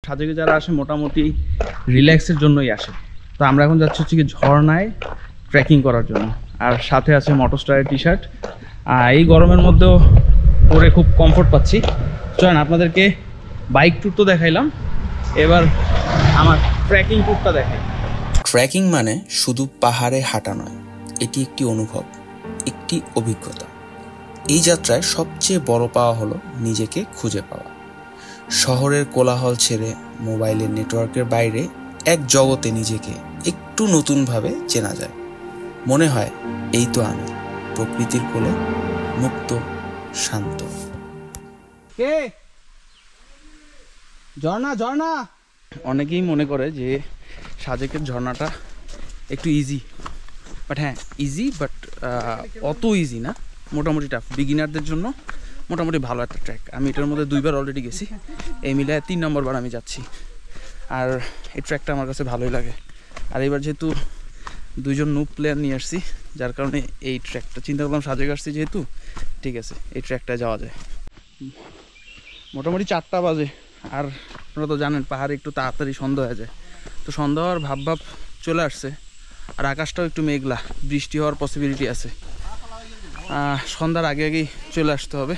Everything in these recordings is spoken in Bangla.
সাজেকে যারা আসে মোটামুটি রিল্যাক্সের জন্যই আসে। তো আমরা এখন যাচ্ছি হচ্ছে কি ঝর্ণায় ট্রেকিং করার জন্য, আর সাথে আছে মোটরস্টারের টি শার্ট। এই গরমের মধ্যেও পরে খুব কমফোর্ট পাচ্ছি। চলেন আপনাদেরকে বাইক ট্যুর তো দেখাইলাম, এবার আমার ট্রেকিং ট্যুরটা দেখাই। ট্রেকিং মানে শুধু পাহাড়ে হাঁটা নয়, এটি একটি অনুভব, একটি অভিজ্ঞতা। এই যাত্রায় সবচেয়ে বড় পাওয়া হলো নিজেকে খুঁজে পাওয়া। শহরের কোলাহল ছেড়ে মোবাইলের নেটওয়ার্কের বাইরে এক জগতে নিজেকে একটু নতুনভাবে চেনা যায়। মনে হয় এই তো আমি, প্রকৃতির কোলে, মুক্ত, শান্ত। কে ঝর্ণা? ঝর্ণা অনেকেই মনে করে যে সাজেকের ঝর্ণাটা একটু ইজি, বাট হ্যাঁ ইজি, বাট অত ইজি না, মোটামুটি টাফ। বিগিনারদের জন্য মোটামুটি ভালো একটা ট্র্যাক। আমি এটার মধ্যে 2 বার অলরেডি গেছি, এই মিলায় 3 নম্বর বার আমি যাচ্ছি। আর এই ট্র্যাকটা আমার কাছে ভালোই লাগে। আর এবার যেহেতু 2 জন নুব প্লেয়ার নিয়ে আসছি, যার কারণে এই ট্র্যাকটা চিন্তা করলাম সাজেক আসছি যেহেতু, ঠিক আছে এই ট্র্যাকটায় যাওয়া যায়। মোটামুটি 4টা বাজে, আর আপনারা তো জানেন পাহাড়ে একটু তাড়াতাড়ি সন্ধ্যা হয়ে যায়। তো সন্ধ্যা হওয়ার ভাব চলে আসছে, আর আকাশটাও একটু মেঘলা, বৃষ্টি হওয়ার পসিবিলিটি আছে। সন্ধ্যার আগে আগেই চলে আসতে হবে,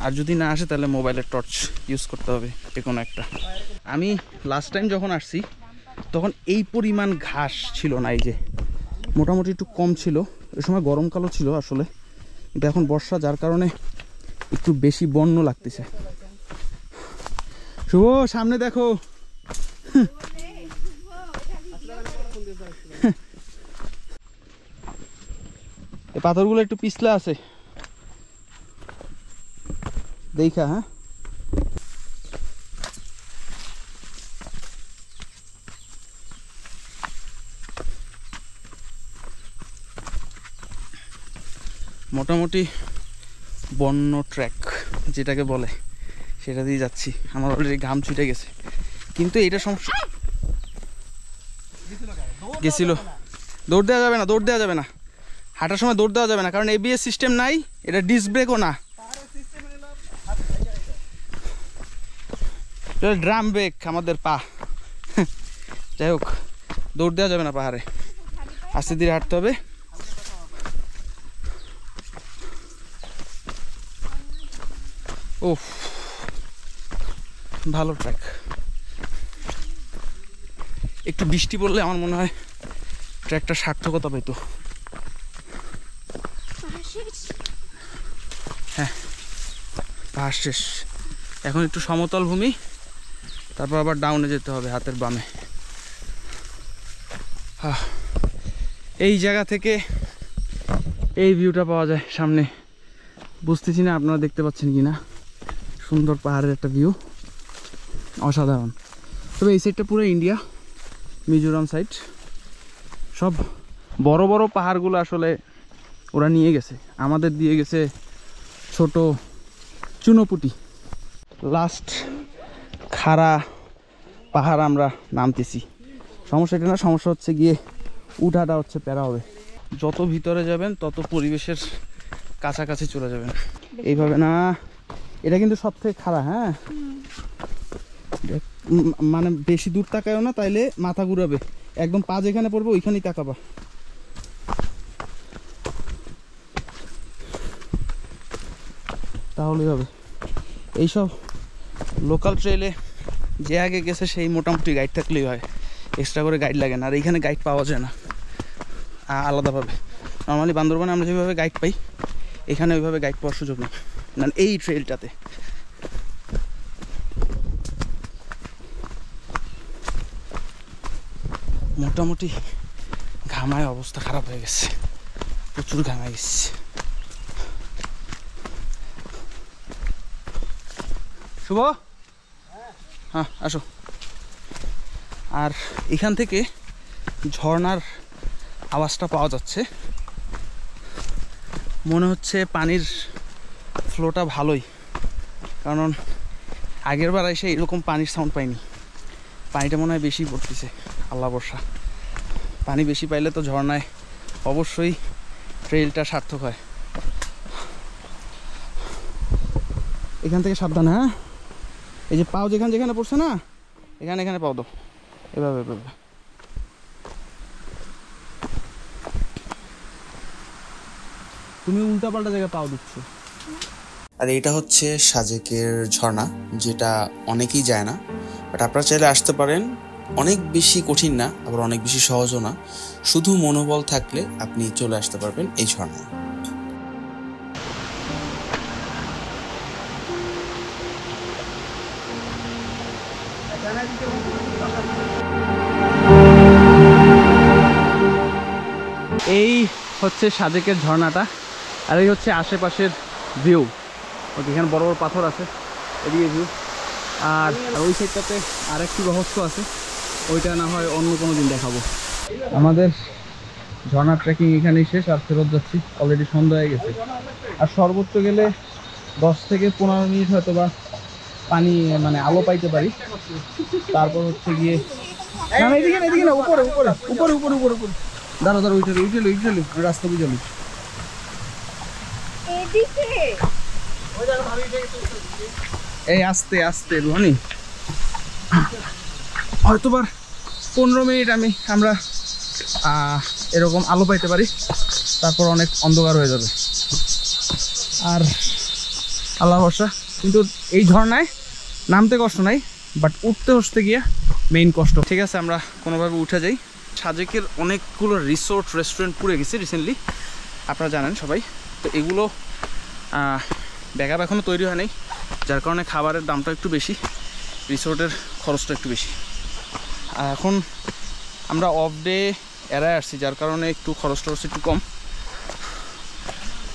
আর যদি না আসে তাহলে মোবাইলের টর্চ ইউজ করতে হবে যে কোনো একটা। আমি লাস্ট টাইম যখন আসছি তখন এই পরিমাণ ঘাস ছিল না, এই যে মোটামুটি একটু কম ছিল। ওই সময় গরমকালও ছিল আসলে, কিন্তু এখন বর্ষা, যার কারণে একটু বেশি বন্য লাগতেছে। শুভ সামনে দেখো, এই পাথরগুলো একটু পিছলা আছে, দেখা। হ্যাঁ মোটামুটি বন্য ট্র্যাক যেটাকে বলে সেটা দিয়ে যাচ্ছি। আমার অলরেডি ঘাম ছুটে গেছে, কিন্তু এটা সমস্যা গেছিল। দৌড় দেওয়া যাবে না, দৌড় দেওয়া যাবে না, হাঁটার সময় দৌড় দেওয়া যাবে না, কারণ এবিএস সিস্টেম নাই, এটা ডিস্ক ব্রেকও না, ড্রাম ব্রেক আমাদের পা। যাই হোক, দৌড় দেওয়া যাবে না পাহাড়ে, আস্তে ধীরে হাঁটতে হবে। ওহ ভালো ট্র্যাক। একটু বৃষ্টি পড়লে আমার মনে হয় ট্র্যাকটা সার্থকতা পেত। হ্যাঁ পাহাড় শেষ, এখন একটু সমতল ভূমি, তারপর আবার ডাউনে যেতে হবে হাতের বামে। এই জায়গা থেকে এই ভিউটা পাওয়া যায় সামনে, বুঝতেছি না আপনারা দেখতে পাচ্ছেন কি না। সুন্দর পাহাড়ের একটা ভিউ, অসাধারণ। তবে এই সাইডটা পুরো ইন্ডিয়া, মিজোরাম সাইড, সব বড় বড় পাহাড়গুলো আসলে ওরা নিয়ে গেছে, আমাদের দিয়ে গেছে ছোট চুনোপুটি। লাস্ট খাড়া পাহাড় আমরা নামতেছি। সমস্যা এটা না, সমস্যা হচ্ছে গিয়ে উঠাটা হচ্ছে প্যারা হবে। যত ভিতরে যাবেন তত পরিবেশের কাছাকাছি চলে যাবেন। এইভাবে না, এটা কিন্তু সব থেকে খাড়া। হ্যাঁ মানে বেশি দূর তাকায়ও না, তাইলে মাথা ঘুরাবে। একদম পা যেখানে পড়বে ওইখানেই তাকাবা। তাহলেই হবে। এইসব লোকাল ট্রেলে যে আগে গেছে সেই মোটামুটি গাইড থাকলেই হয়, এক্সট্রা করে গাইড লাগে না। আর এইখানে গাইড পাওয়া যায় না আলাদাভাবে। নর্মালি বান্দরবানে আমরা যেভাবে গাইড পাই, এখানে ওইভাবে গাইড পাওয়ার সুযোগ নেই, মানে এই ট্রেলটাতে। মোটামুটি ঘামায় অবস্থা খারাপ হয়ে গেছে, প্রচুর ঘামায় গেছে। শুভ, হ্যাঁ আসো। আর এখান থেকে ঝর্ণার আওয়াজটা পাওয়া যাচ্ছে, মনে হচ্ছে পানির ফ্লোটা ভালোই, কারণ আগের বার এসে এরকম পানির সাউন্ড পাইনি। পানিটা মনে হয় বেশি পড়তেছে, আল্লাহ বর্ষা। পানি বেশি পাইলে তো ঝর্ণায় অবশ্যই ট্রেইলটা সার্থক হয়। এখান থেকে সাবধান। হ্যাঁ এই যে পাও যেখানে যেখানে পড়ছে না, এখানে এখানে পাও দাও, এভাবে এভাবে। তুমি উল্টাপাল্টা জায়গায় পাও দিচ্ছ। আর এটা হচ্ছে সাজেকের ঝর্ণা, যেটা অনেকেই যায় না, বাট আপনারা চাইলে আসতে পারেন। অনেক বেশি কঠিন না, আবার অনেক বেশি সহজও না, শুধু মনোবল থাকলে আপনি চলে আসতে পারবেন এই ঝর্ণায়। এই হচ্ছে সাজেকের ঝর্ণাটা, আর এই হচ্ছে আশেপাশের ভিউ। ওকে, এখানে বড় বড় পাথর আছে, এদিকে ভিউ। আর ওই সাইডটাতে আরেকটি রহস্য আছে, ওইটা না হয় অন্য কোনো দিন দেখাবো। আমাদের ঝর্ণার ট্রেকিং এখানেই শেষ, আর ফেরত যাচ্ছি। অলরেডি সন্ধ্যা হয়ে গেছে, আর সর্বোচ্চ গেলে 10 থেকে 15 মিনিট হয়তো বা পানি মানে আলো পাইতে পারি। তারপর হচ্ছে গিয়ে না না, এদিকে না, এদিকে না, উপরে উপরে উপরে উপরে উপরে উপরে। দাঁড়ো দাঁড়ো, উঠে উঠে রাস্তা বুঝে এই আস্তে আস্তে রুহানি। হয়তোবা 15 মিনিট আমরা এরকম আলো পাইতে পারি, তারপর অনেক অন্ধকার হয়ে যাবে। আর আল্লাহ ভরসা। কিন্তু এই ঝর্ণায় নামতে কষ্ট নাই, বাট উঠতে বসতে গিয়া মেইন কষ্ট। ঠিক আছে, আমরা কোনোভাবে উঠে যাই। সাজেকের অনেকগুলো রিসোর্ট রেস্টুরেন্ট পুড়ে গেছে রিসেন্টলি, আপনারা জানেন সবাই। তো এগুলো ব্যাকআপ এখনও তৈরি হয় নাই, যার কারণে খাবারের দামটা একটু বেশি, রিসোর্টের খরচটা একটু বেশি। আর এখন আমরা অফ ডে এড়ায় আসছি, যার কারণে একটু খরচ টরচ একটু কম।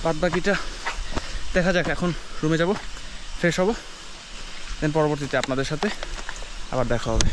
বাদ বাকিটা দেখা যাক। এখন রুমে যাব, ফ্রেশ হব, দেন পরবর্তীতে আপনাদের সাথে আবার দেখা হবে।